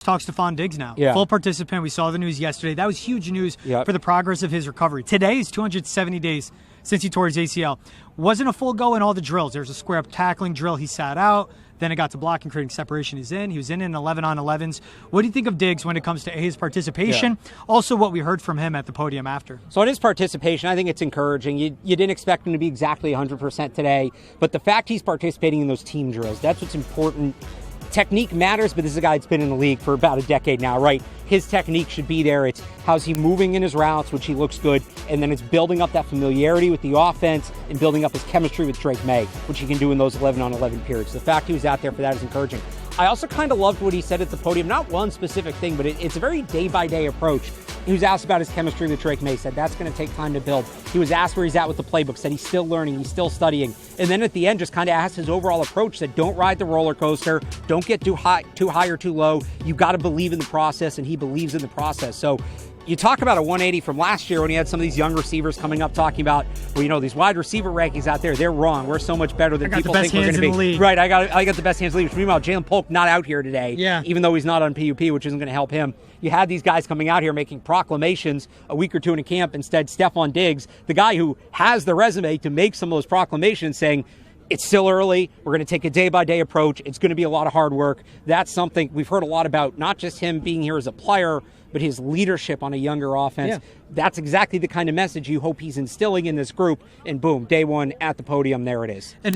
talk Stefon Diggs now. Yeah. Full participant. We saw the news yesterday. That was huge news Yep. for the progress of his recovery. Today is 270 days since he tore his ACL. Wasn't a full go in all the drills. There's a square up tackling drill. He sat out. Then it got to blocking, creating separation. He's in. He was in 11 on 11s. What do you think of Diggs when it comes to his participation? Yeah. Also, what we heard from him at the podium after. So in his participation, I think it's encouraging. You didn't expect him to be exactly 100% today, but the fact he's participating in those team drills, that's what's important. Technique matters, but this is a guy that's been in the league for about a decade now, right? His technique should be there. It's how's he moving in his routes, which he looks good, and then it's building up that familiarity with the offense and building up his chemistry with Drake May, which he can do in those 11-on-11 periods. The fact he was out there for that is encouraging. I also kind of loved what he said at the podium. Not one specific thing, but it's a very day-by-day approach. He was asked about his chemistry with Drake May, said that's going to take time to build. He was asked where he's at with the playbook, said he's still learning, he's still studying. And then at the end, just kind of asked his overall approach, said don't ride the roller coaster, don't get too high or too low. You got to believe in the process, and he believes in the process. So you talk about a 180 from last year when he had some of these young receivers coming up talking about, well, these wide receiver rankings out there, they're wrong. We're so much better than people think we're going to be. Right, I got the best hands in the league. Meanwhile, Jalen Polk not out here today, even though he's not on PUP, which isn't going to help him. You had these guys coming out here making proclamations a week or two in a camp. Instead, Stefon Diggs, the guy who has the resume to make some of those proclamations, saying, it's still early. We're going to take a day-by-day approach. It's going to be a lot of hard work. That's something we've heard a lot about, not just him being here as a player, but his leadership on a younger offense. Yeah. That's exactly the kind of message you hope he's instilling in this group. And boom, day one at the podium, there it is.